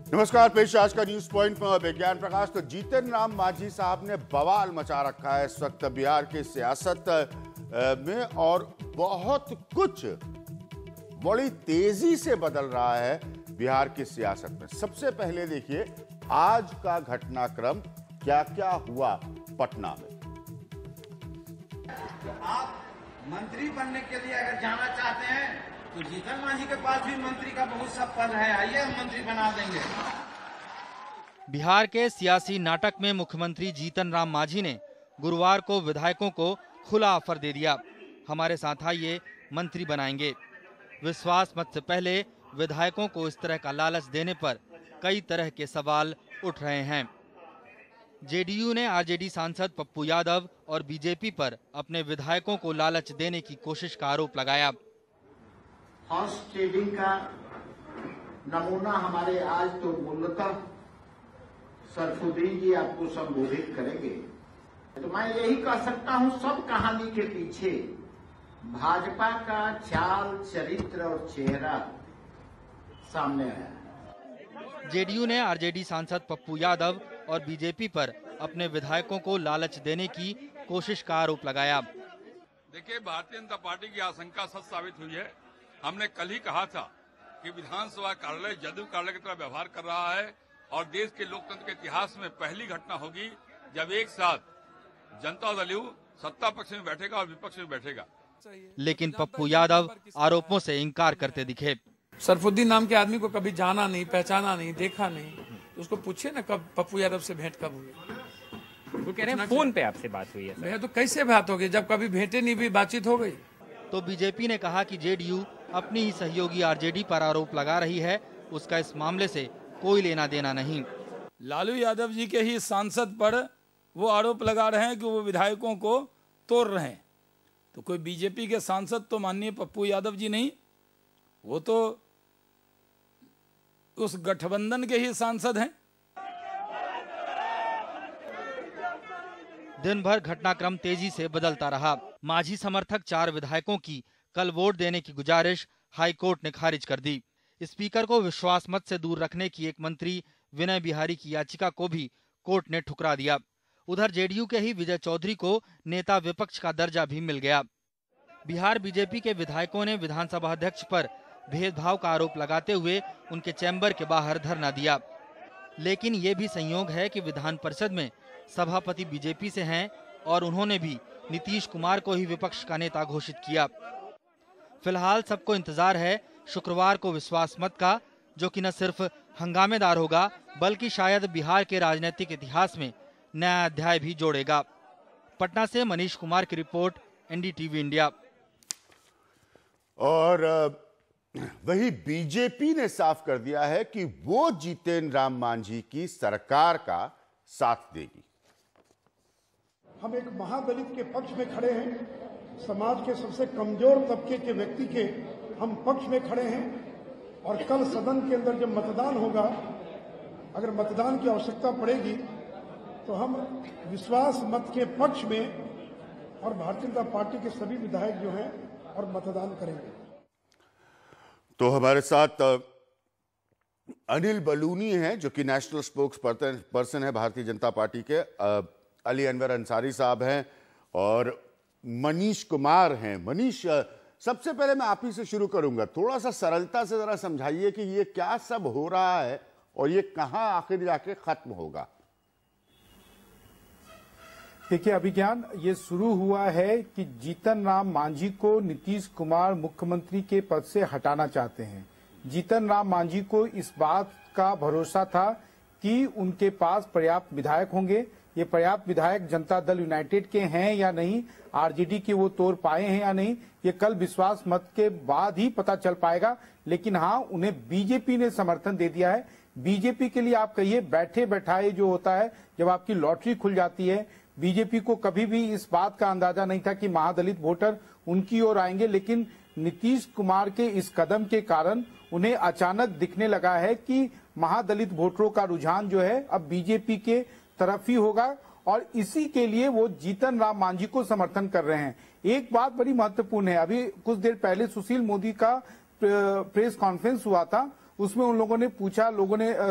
नमस्कार, पेश आज का न्यूज पॉइंट में विज्ञान प्रकाश। तो जीतन राम मांझी साहब ने बवाल मचा रखा है इस वक्त बिहार की सियासत में, और बहुत कुछ बड़ी तेजी से बदल रहा है बिहार की सियासत में। सबसे पहले देखिए आज का घटनाक्रम, क्या क्या हुआ पटना में। आप मंत्री बनने के लिए अगर जाना चाहते हैं तो जीतन मांझी के पास भी मंत्री का बहुत सा पद है, आइए हम मंत्री बना देंगे। बिहार के सियासी नाटक में मुख्यमंत्री जीतन राम मांझी ने गुरुवार को विधायकों को खुला ऑफर दे दिया, हमारे साथ आइए मंत्री बनाएंगे। विश्वास मत से पहले विधायकों को इस तरह का लालच देने पर कई तरह के सवाल उठ रहे हैं। जेडीयू ने आरजेडी सांसद पप्पू यादव और बीजेपी पर अपने विधायकों को लालच देने की कोशिश का आरोप लगाया। हॉर्स ट्रेडिंग का नमूना हमारे आज तो मूलतः सरफुद्दीन जी आपको संबोधित करेंगे। तो मैं यही कह सकता हूं, सब कहानी के पीछे भाजपा का चाल, चरित्र और चेहरा सामने आया। जेडीयू ने आरजेडी सांसद पप्पू यादव और बीजेपी पर अपने विधायकों को लालच देने की कोशिश का आरोप लगाया। देखिए, भारतीय जनता पार्टी की आशंका सच साबित हुई है। हमने कल ही कहा था कि विधानसभा कार्यालय जदयू कार्यालय की तरह व्यवहार कर रहा है और देश के लोकतंत्र के इतिहास में पहली घटना होगी जब एक साथ जनता दल यू सत्ता पक्ष में बैठेगा और विपक्ष में बैठेगा। लेकिन पप्पू यादव आरोपों से इंकार करते दिखे। सरफुद्दीन नाम के आदमी को कभी जाना नहीं, पहचाना नहीं, देखा नहीं, तो उसको पूछिए ना कब पप्पू यादव से भेंट कब हुई। वो कह रहे हैं फोन पे आपसे बात हुई है सर। तो कैसे बात होगी जब कभी भेंटे नहीं भी, बातचीत हो गई। तो बीजेपी ने कहा कि जेडीयू अपनी ही सहयोगी आरजेडी पर आरोप लगा रही है, उसका इस मामले से कोई लेना देना नहीं। लालू यादव जी के ही सांसद पर वो आरोप लगा रहे हैं कि वो विधायकों को तोड़ रहे हैं। तो कोई बीजेपी के सांसद तो माननीय पप्पू यादव जी नहीं, वो तो उस गठबंधन के ही सांसद हैं। दिन भर घटनाक्रम तेजी से बदलता रहा। मांझी समर्थक 4 विधायकों की कल वोट देने की गुजारिश हाईकोर्ट ने खारिज कर दी। स्पीकर को विश्वास मत से दूर रखने की एक मंत्री विनय बिहारी की याचिका को भी कोर्ट ने ठुकरा दिया। उधर जेडीयू के ही विजय चौधरी को नेता विपक्ष का दर्जा भी मिल गया। बिहार बीजेपी के विधायकों ने विधानसभा अध्यक्ष पर भेदभाव का आरोप लगाते हुए उनके चैम्बर के बाहर धरना दिया। लेकिन ये भी संयोग है कि विधान परिषद में सभापति बीजेपी से हैं और उन्होंने भी नीतीश कुमार को ही विपक्ष का नेता घोषित किया। फिलहाल सबको इंतजार है शुक्रवार को विश्वास मत का, जो कि न सिर्फ हंगामेदार होगा बल्कि शायद बिहार के राजनीतिक इतिहास में नया अध्याय भी जोड़ेगा। पटना से मनीष कुमार की रिपोर्ट, एनडीटीवी इंडिया। और वही बीजेपी ने साफ कर दिया है कि वो जीतन राम मांझी की सरकार का साथ देगी। हम एक महादलित के पक्ष में खड़े हैं, समाज के सबसे कमजोर तबके के व्यक्ति के हम पक्ष में खड़े हैं। और कल सदन के अंदर जब मतदान होगा, अगर मतदान की आवश्यकता पड़ेगी तो हम विश्वास मत के पक्ष में और भारतीय जनता पार्टी के सभी विधायक जो हैं और मतदान करेंगे। तो हमारे साथ अनिल बलूनी हैं, जो कि नेशनल स्पोक्स पर्सन है भारतीय जनता पार्टी के। अली अनवर अंसारी साहब हैं और मनीष कुमार हैं। मनीष, सबसे पहले मैं आप ही से शुरू करूंगा। थोड़ा सा सरलता से जरा समझाइए कि ये क्या सब हो रहा है और ये कहां आखिर जाके खत्म होगा। देखिए अभिज्ञान, ये शुरू हुआ है कि जीतन राम मांझी को नीतीश कुमार मुख्यमंत्री के पद से हटाना चाहते हैं। जीतन राम मांझी को इस बात का भरोसा था कि उनके पास पर्याप्त विधायक होंगे। ये पर्याप्त विधायक जनता दल यूनाइटेड के हैं या नहीं, आरजेडी के वो तोड़ पाए हैं या नहीं, ये कल विश्वास मत के बाद ही पता चल पाएगा। लेकिन हाँ, उन्हें बीजेपी ने समर्थन दे दिया है। बीजेपी के लिए आप कहिए बैठे बैठाए जो होता है, जब आपकी लॉटरी खुल जाती है। बीजेपी को कभी भी इस बात का अंदाजा नहीं था कि महादलित वोटर उनकी ओर आएंगे, लेकिन नीतीश कुमार के इस कदम के कारण उन्हें अचानक दिखने लगा है कि महादलित वोटरों का रुझान जो है अब बीजेपी के तरफ ही होगा और इसी के लिए वो जीतन राम मांझी को समर्थन कर रहे हैं। एक बात बड़ी महत्वपूर्ण है, अभी कुछ देर पहले सुशील मोदी का प्रेस कॉन्फ्रेंस हुआ था, उसमें उन लोगों ने पूछा,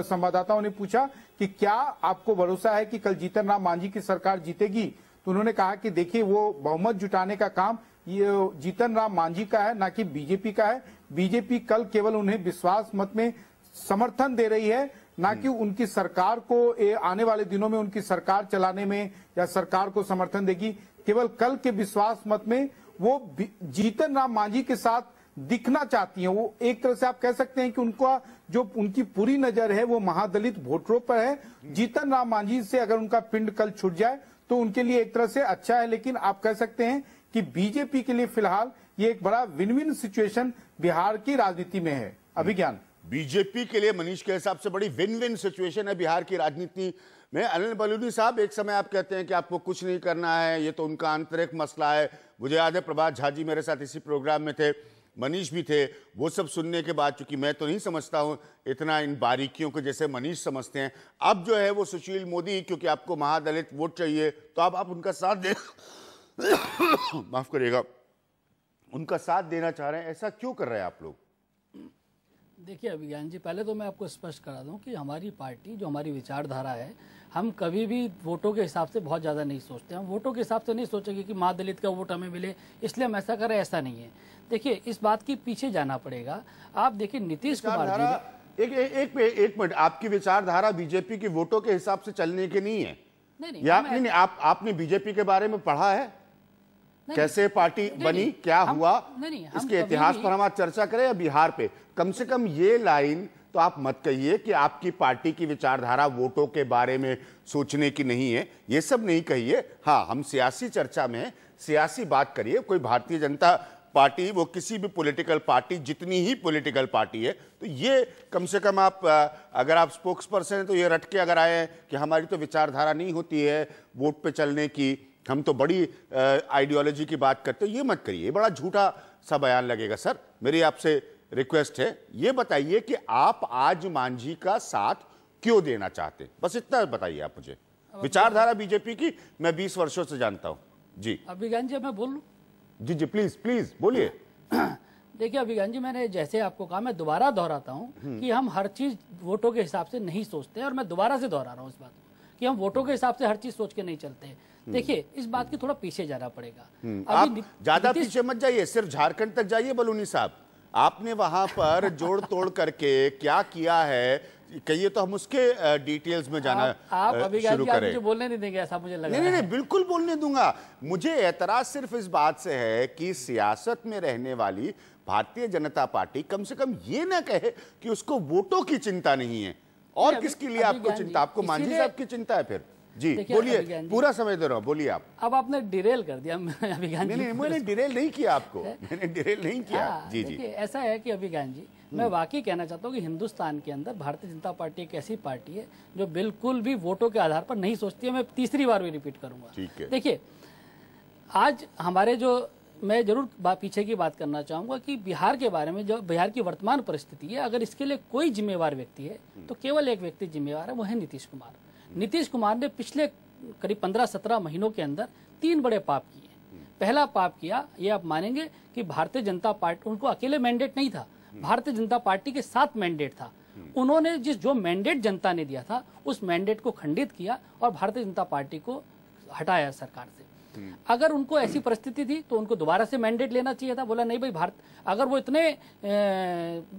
संवाददाताओं ने पूछा कि क्या आपको भरोसा है कि कल जीतन राम मांझी की सरकार जीतेगी? तो उन्होंने कहा कि देखिए, वो बहुमत जुटाने का काम ये जीतन राम मांझी का है, ना कि बीजेपी का है। बीजेपी कल केवल उन्हें विश्वास मत में समर्थन दे रही है, ना कि उनकी सरकार को आने वाले दिनों में उनकी सरकार चलाने में या सरकार को समर्थन देगी। केवल कल के विश्वास मत में वो जीतन राम मांझी के साथ दिखना चाहती हैं। वो एक तरह से आप कह सकते हैं कि उनका जो उनकी पूरी नजर है वो महादलित वोटरों पर है। जीतन राम मांझी से अगर उनका पिंड कल छूट जाए तो उनके लिए एक तरह से अच्छा है, लेकिन आप कह सकते हैं कि बीजेपी के लिए फिलहाल ये एक बड़ा विन विन सिचुएशन बिहार की राजनीति में है। अभिज्ञान, बीजेपी के लिए मनीष के हिसाब से बड़ी विन विन सिचुएशन है बिहार की राजनीति में। अनिल बलूनी साहब, एक समय आप कहते हैं कि आपको कुछ नहीं करना है, ये तो उनका आंतरिक मसला है। मुझे याद है प्रभात झा जी मेरे साथ इसी प्रोग्राम में थे, मनीष भी थे। वो सब सुनने के बाद, चूंकि मैं तो नहीं समझता हूं इतना इन बारीकियों को जैसे मनीष समझते हैं, अब जो है वो सुशील मोदी, क्योंकि आपको महादलित वोट चाहिए तो अब आप उनका साथ दे माफ करिएगा, उनका साथ देना चाह रहे हैं। ऐसा क्यों कर रहे हैं आप लोग? देखिए अभिज्ञान जी, पहले तो मैं आपको स्पष्ट करा दूं कि हमारी पार्टी, जो हमारी विचारधारा है, हम कभी भी वोटों के हिसाब से बहुत ज़्यादा नहीं सोचते। हम वोटों के हिसाब से नहीं सोचेंगे कि महादलित का वोट हमें मिले इसलिए हम ऐसा करें, ऐसा नहीं है। देखिए, इस बात के पीछे जाना पड़ेगा। आप देखिए नीतीश कुमार जी, एक मिनट, आपकी विचारधारा बीजेपी के वोटों के हिसाब से चलने की नहीं है। नहीं, आपने बीजेपी के बारे में पढ़ा है? कैसे पार्टी बनी, क्या हुआ, इसके इतिहास पर हम आज चर्चा करें या बिहार पे? कम से कम ये लाइन तो आप मत कहिए कि आपकी पार्टी की विचारधारा वोटों के बारे में सोचने की नहीं है, ये सब नहीं कहिए। हाँ, हम सियासी चर्चा में सियासी बात करिए। कोई भारतीय जनता पार्टी, वो किसी भी पॉलिटिकल पार्टी, जितनी ही पॉलिटिकल पार्टी है, तो ये कम से कम आप, अगर आप स्पोक्स पर्सन हैं तो ये रट के अगर आए कि हमारी तो विचारधारा नहीं होती है वोट पे चलने की, हम तो बड़ी आइडियोलॉजी की बात करते हैं, ये मत करिए। बड़ा झूठा सा बयान लगेगा। सर, मेरी आपसे रिक्वेस्ट है, ये बताइए कि आप आज मांझी का साथ क्यों देना चाहते हैं? बस इतना बताइए आप मुझे। विचारधारा बीजेपी की मैं 20 वर्षों से जानता हूं जी। अभिज्ञान जी, मैं बोल लूं? जी जी, प्लीज प्लीज बोलिए। देखिए अभिज्ञान जी, मैंने जैसे आपको कहा, मैं दोबारा दोहराता हूं कि हम हर चीज वोटों के हिसाब से नहीं सोचते, और मैं दोबारा से दोहरा रहा हूं इस बात को कि हम वोटों के हिसाब से हर चीज सोच के नहीं चलते। देखिए, इस बात की थोड़ा पीछे जाना पड़ेगा। आप ज्यादा पीछे मत जाइए, सिर्फ झारखंड तक जाइए। बलूनी साहब, आपने वहां पर जोड़ तोड़ करके क्या किया है, कहिए तो हम उसके डिटेल्स में जाना शुरू करें। मुझे बोलने नहीं देंगे ऐसा मुझे लग रहा है। नहीं, बिल्कुल बोलने दूंगा। मुझे एतराज सिर्फ इस बात से है कि सियासत में रहने वाली भारतीय जनता पार्टी कम से कम ये ना कहे कि उसको वोटों की चिंता नहीं है। और किसके लिए आपको चिंता? आपको मांझी साहब की चिंता है फिर? जी बोलिए, पूरा समय दे रहा हूं, बोलिए आप। अब आपने डिरेल कर दिया अभिज्ञान जी। नहीं, मैंने डिरेल नहीं किया आपको, मैंने डिरेल नहीं किया। जी जी, ऐसा है कि अभिज्ञान जी, मैं वाकई कहना चाहता हूँ कि हिंदुस्तान के अंदर भारतीय जनता पार्टी एक ऐसी पार्टी है जो बिल्कुल भी वोटों के आधार पर नहीं सोचती है। मैं तीसरी बार भी रिपीट करूंगा। देखिए, आज हमारे जो, मैं जरूर पीछे की बात करना चाहूंगा कि बिहार के बारे में, जो बिहार की वर्तमान परिस्थिति है, अगर इसके लिए कोई जिम्मेवार व्यक्ति है तो केवल एक व्यक्ति जिम्मेवार है, वो है नीतीश कुमार। नीतीश कुमार ने पिछले करीब 15-17 महीनों के अंदर 3 बड़े पाप किए। पहला पाप किया, ये आप मानेंगे कि भारतीय जनता पार्टी, उनको अकेले मैंडेट नहीं था, भारतीय जनता पार्टी के 7 मैंडेट था। उन्होंने जो मैंडेट जनता ने दिया था उस मैंडेट को खंडित किया और भारतीय जनता पार्टी को हटाया सरकार से। अगर उनको ऐसी परिस्थिति थी तो उनको दोबारा से मैंडेट लेना चाहिए था। बोला नहीं भाई, भारत, अगर वो इतने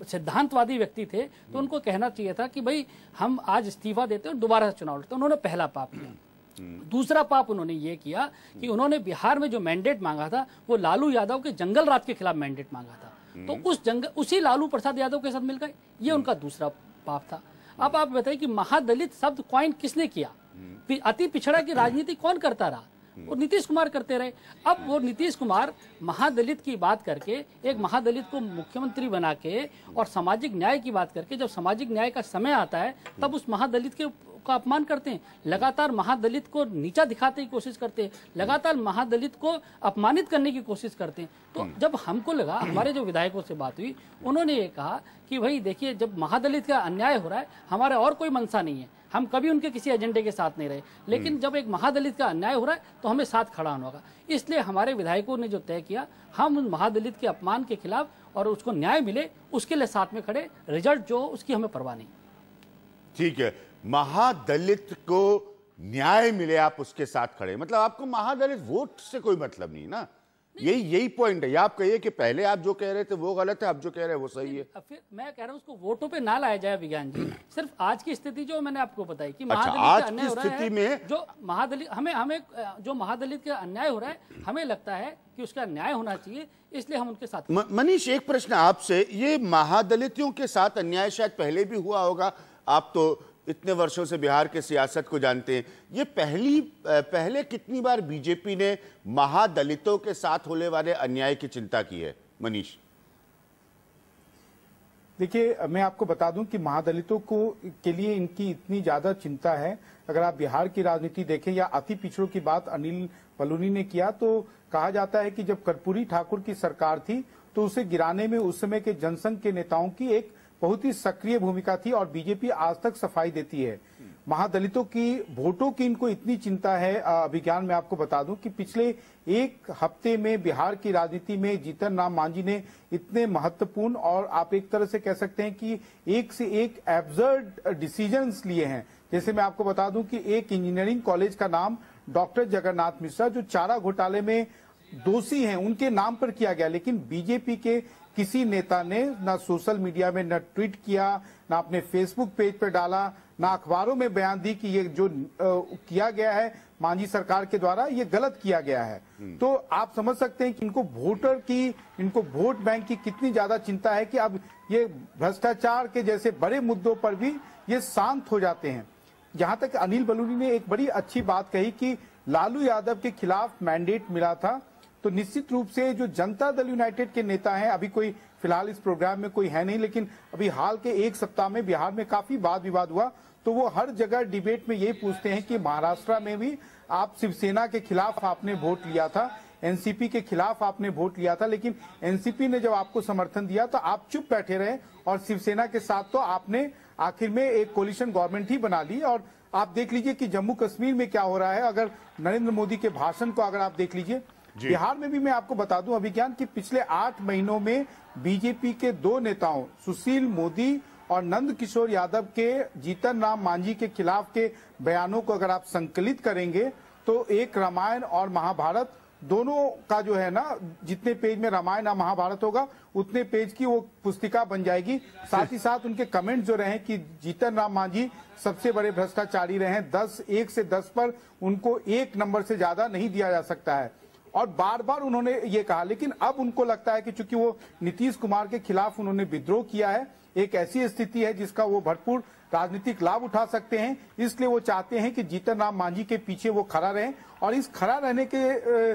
सिद्धांतवादी व्यक्ति थे तो उनको कहना चाहिए था कि भाई हम आज इस्तीफा देते हैं और दोबारा से चुनाव लड़ते। उन्होंने पहला पाप किया। दूसरा पाप उन्होंने ये किया कि उन्होंने बिहार में जो मैंडेट मांगा था वो लालू यादव के जंगल राज के खिलाफ मैंडेट मांगा था, तो उसी लालू प्रसाद यादव के साथ मिल गए। ये उनका दूसरा पाप था। अब आप बताइए कि महादलित शब्द कॉइन किसने किया? अति पिछड़ा की राजनीति कौन करता रहा? वो नीतीश कुमार करते रहे। अब वो नीतीश कुमार महादलित की बात करके, एक महादलित को मुख्यमंत्री बना के और सामाजिक न्याय की बात करके, जब सामाजिक न्याय का समय आता है तब उस महादलित के का अपमान करते हैं, लगातार महादलित को नीचा दिखाने की कोशिश करते हैं, लगातार महादलित को अपमानित करने की कोशिश करते हैं। तो जब हमको लगा, हमारे जो विधायकों से बात हुई, उन्होंने ये कहा कि भाई देखिए, जब महादलित का अन्याय हो रहा है, हमारा और कोई मंशा नहीं है, हम कभी उनके किसी एजेंडे के साथ नहीं रहे, लेकिन जब एक महादलित का अन्याय हो रहा है तो हमें साथ खड़ा होना होगा। इसलिए हमारे विधायकों ने जो तय किया, हम उन महादलित के अपमान के खिलाफ और उसको न्याय मिले उसके लिए साथ में खड़े। रिजल्ट जो उसकी हमें परवाह नहीं। ठीक है, महादलित को न्याय मिले आप उसके साथ खड़े, मतलब आपको महादलित वोट से कोई मतलब नहीं ना, यही पॉइंट है। आप कहिए कि पहले आप जो कह रहे थे वो गलत है, आप जो कह रहे हैं वो सही है। फिर मैं कह रहा हूँ उसको वोटों पे ना लाया जाए विज्ञान जी। सिर्फ आज की स्थिति जो मैंने आपको बताई कि आज की स्थिति में जो महादलित हमें जो महादलित का अन्याय हो रहा है, हमें लगता है कि उसका न्याय होना चाहिए, इसलिए हम उनके साथ। मनीष, एक प्रश्न आपसे, ये महादलितों के साथ अन्याय शायद पहले भी हुआ होगा, आप तो इतने वर्षों से बिहार के सियासत को जानते हैं, ये पहले कितनी बार बीजेपी ने महादलितों के साथ होने वाले अन्याय की चिंता की है? मनीष, देखिए, मैं आपको बता दूं कि महादलितों को के लिए इनकी इतनी ज्यादा चिंता है। अगर आप बिहार की राजनीति देखें या अति पिछड़ों की बात अनिल बलूनी ने किया, तो कहा जाता है कि जब कर्पूरी ठाकुर की सरकार थी तो उसे गिराने में उस समय के जनसंघ के नेताओं की एक बहुत ही सक्रिय भूमिका थी और बीजेपी आज तक सफाई देती है। महादलितों की वोटों की इनको इतनी चिंता है। अभिज्ञान में आपको बता दूं कि पिछले एक हफ्ते में बिहार की राजनीति में जीतन राम मांझी ने इतने महत्वपूर्ण और आप एक तरह से कह सकते हैं कि एक से एक एब्सर्ड डिसीजंस लिए हैं। जैसे मैं आपको बता दूं कि एक इंजीनियरिंग कॉलेज का नाम डॉक्टर जगन्नाथ मिश्रा, जो चारा घोटाले में दोषी हैं, उनके नाम पर किया गया, लेकिन बीजेपी के किसी नेता ने ना सोशल मीडिया में न ट्वीट किया, ना अपने फेसबुक पेज पर डाला, ना अखबारों में बयान दी कि ये जो किया गया है मांझी सरकार के द्वारा ये गलत किया गया है। तो आप समझ सकते हैं कि इनको वोट बैंक की कितनी ज्यादा चिंता है कि अब ये भ्रष्टाचार के जैसे बड़े मुद्दों पर भी ये शांत हो जाते हैं। जहां तक अनिल बलूनी ने एक बड़ी अच्छी बात कही कि लालू यादव के खिलाफ मैंडेट मिला था, तो निश्चित रूप से जो जनता दल यूनाइटेड के नेता हैं, अभी कोई फिलहाल इस प्रोग्राम में कोई है नहीं, लेकिन अभी हाल के एक सप्ताह में बिहार में काफी वाद विवाद हुआ, तो वो हर जगह डिबेट में ये पूछते हैं कि महाराष्ट्र में भी आप शिवसेना के खिलाफ आपने वोट लिया था, एनसीपी के खिलाफ आपने वोट लिया था, लेकिन एनसीपी ने जब आपको समर्थन दिया तो आप चुप बैठे रहे और शिवसेना के साथ तो आपने आखिर में एक कोलिशन गवर्नमेंट ही बना ली। और आप देख लीजिए कि जम्मू कश्मीर में क्या हो रहा है, अगर नरेंद्र मोदी के भाषण को अगर आप देख लीजिए, बिहार में भी मैं आपको बता दूं अभिज्ञान कि पिछले 8 महीनों में बीजेपी के 2 नेताओं सुशील मोदी और नंद किशोर यादव के जीतन राम मांझी के खिलाफ के बयानों को अगर आप संकलित करेंगे तो एक रामायण और महाभारत दोनों का जो है ना, जितने पेज में रामायण और महाभारत होगा उतने पेज की वो पुस्तिका बन जाएगी। साथ ही साथ उनके कमेंट जो रहे कि जीतन राम मांझी सबसे बड़े भ्रष्टाचारी रहे, 1 से 10 पर उनको 1 नंबर से ज्यादा नहीं दिया जा सकता है, और बार बार उन्होंने ये कहा। लेकिन अब उनको लगता है कि चूंकि वो नीतीश कुमार के खिलाफ उन्होंने विद्रोह किया है, एक ऐसी स्थिति है जिसका वो भरपूर राजनीतिक लाभ उठा सकते हैं, इसलिए वो चाहते हैं कि जीतन राम मांझी के पीछे वो खड़ा रहें। और इस खड़ा रहने के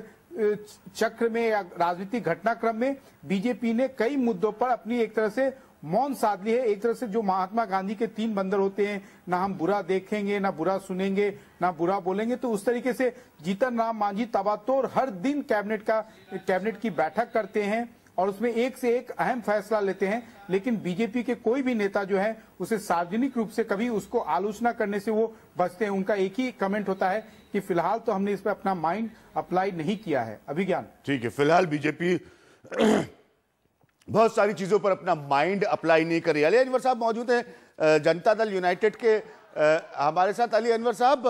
चक्र में या राजनीतिक घटनाक्रम में बीजेपी ने कई मुद्दों पर अपनी एक तरह से मौन साध ली है। एक तरह से जो महात्मा गांधी के 3 बंदर होते हैं, ना हम बुरा देखेंगे, ना बुरा सुनेंगे, ना बुरा बोलेंगे, तो उस तरीके से जीतन राम मांझी तबातोड़ हर दिन कैबिनेट की बैठक करते हैं और उसमें एक से एक अहम फैसला लेते हैं, लेकिन बीजेपी के कोई भी नेता जो है उसे सार्वजनिक रूप से कभी उसको आलोचना करने से वो बचते हैं। उनका एक ही कमेंट होता है कि फिलहाल तो हमने इस पर अपना माइंड अप्लाई नहीं किया है। अभिज्ञान, ठीक है, फिलहाल बीजेपी बहुत सारी चीजों पर अपना माइंड अप्लाई नहीं कर रही। अली अनवर साहब मौजूद हैं जनता दल यूनाइटेड के हमारे साथ। अली अनवर साहब,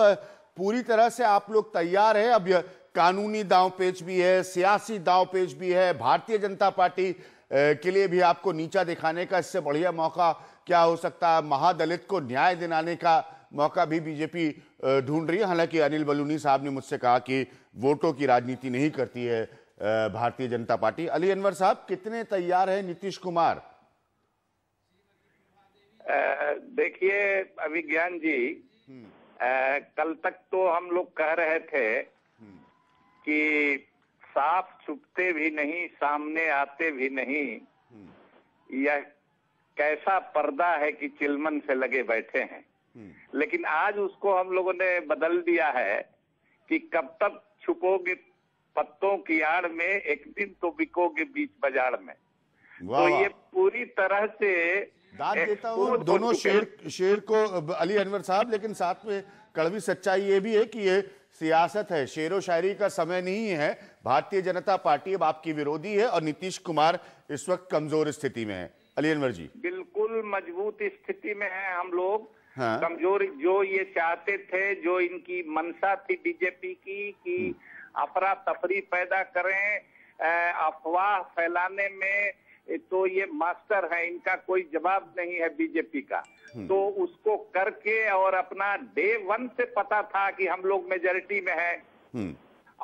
पूरी तरह से आप लोग तैयार हैं? अब कानूनी दांवपेच भी है, सियासी दांवपेच भी है, भारतीय जनता पार्टी के लिए भी आपको नीचा दिखाने का इससे बढ़िया मौका क्या हो सकता है? महादलित को न्याय दिलाने का मौका भी बीजेपी ढूंढ रही है। हालांकि अनिल बलूनी साहब ने मुझसे कहा कि वोटों की राजनीति नहीं करती है भारतीय जनता पार्टी। अली अनवर साहब, कितने तैयार है नीतीश कुमार? देखिए अभिज्ञान जी, कल तक तो हम लोग कह रहे थे कि साफ छुपते भी नहीं, सामने आते भी नहीं, यह कैसा पर्दा है कि चिलमन से लगे बैठे हैं। लेकिन आज उसको हम लोगों ने बदल दिया है कि कब तक छुपोगे पत्तों की आड़ में, एक दिन तो बिकोगे बीच बाजार में। तो ये पूरी तरह से दाद देता हूं दोनों शेर को अली अनवर साहब, लेकिन साथ में कड़वी सच्चाई ये भी है कि ये सियासत है, शेरो शायरी का समय नहीं है। भारतीय जनता पार्टी अब आपकी विरोधी है और नीतीश कुमार इस वक्त कमजोर स्थिति में है। अली अनवर जी। बिल्कुल मजबूत स्थिति में है हम लोग। हाँ। कमजोर जो ये चाहते थे, जो इनकी मंशा थी बीजेपी की कि अफरा तफरी पैदा करें, अफवाह फैलाने में, तो ये मास्टर है, इनका कोई जवाब नहीं है बीजेपी का। तो उसको करके और अपना डे 1 से पता था कि हम लोग मेजॉरिटी में है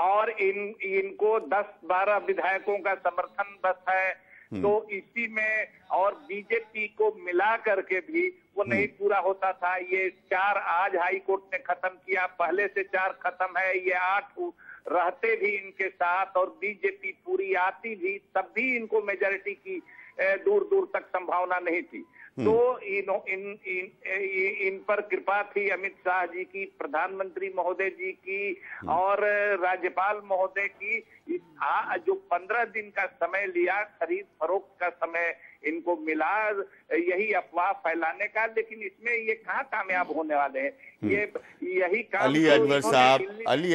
और इनको 10-12 विधायकों का समर्थन बस है, तो इसी में और बीजेपी को मिला करके भी वो नहीं पूरा होता था। ये 4 आज हाई कोर्ट ने खत्म किया, पहले से 4 खत्म है, ये 8 रहते भी इनके साथ और बीजेपी पूरी आती भी तब भी इनको मेजॉरिटी की दूर दूर तक संभावना नहीं थी। तो इन पर कृपा थी अमित शाह जी की, प्रधानमंत्री महोदय जी की और राज्यपाल महोदय की। जो 15 दिन का समय लिया, खरीद फरोख्त का समय इनको मिला यही अफवाह फैलाने का, लेकिन इसमें ये कहाँ कामयाब होने वाले हैं। ये यही काम अली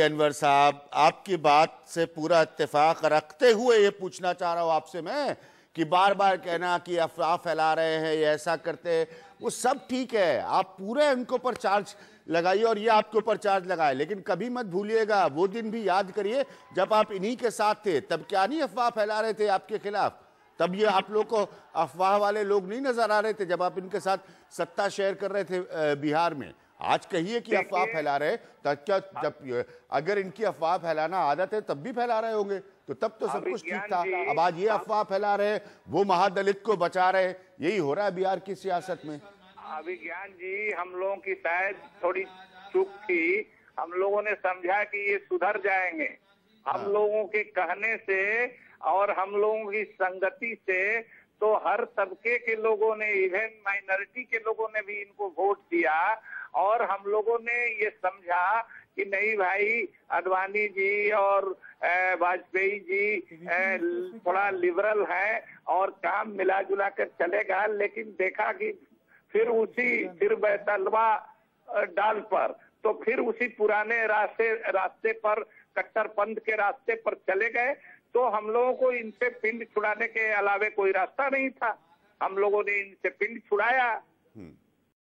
अनवर साहब, आपकी बात से पूरा इत्तेफाक रखते हुए ये पूछना चाह रहा हूँ आपसे मैं कि बार बार कहना कि अफवाह फैला रहे हैं, ये ऐसा करते हैं, वो सब ठीक है, आप पूरे उनको पर चार्ज लगाइए और ये आपके ऊपर चार्ज लगाए, लेकिन कभी मत भूलिएगा वो दिन भी याद करिए जब आप इन्हीं के साथ थे। तब क्या नहीं अफवाह फैला रहे थे आपके खिलाफ? तब ये आप लोग को अफवाह वाले लोग नहीं नजर आ रहे थे जब आप इनके साथ सत्ता शेयर कर रहे थे बिहार में? आज कहिए कि अफवाह फैला रहे, तब क्या, जब अगर इनकी अफवाह फैलाना आदत है तब भी फैला रहे होंगे, तो तब तो सब कुछ ठीक था। अब आज ये अफवाह फैला रहे, वो महादलित को बचा रहे, यही हो रहा है बिहार की सियासत में। अभिज्ञान जी, हम लोगों की शायद थोड़ी चूक थी, हम लोगों ने समझा कि ये सुधर जाएंगे। हम लोगों के कहने से और हम लोगों की संगति से तो हर तबके के लोगों ने, इवन माइनॉरिटी के लोगों ने भी इनको वोट दिया और हम लोगों ने ये समझा कि नहीं भाई, अडवाणी जी और वाजपेयी जी थोड़ा लिबरल है और काम मिला जुला कर चलेगा। लेकिन देखा कि फिर तलवा डाल पर तो फिर उसी पुराने रास्ते पर, कट्टरपंथ के रास्ते पर चले गए। तो हम लोगों को इनसे पिंड छुड़ाने के अलावे कोई रास्ता नहीं था। हम लोगों ने इनसे पिंड छुड़ाया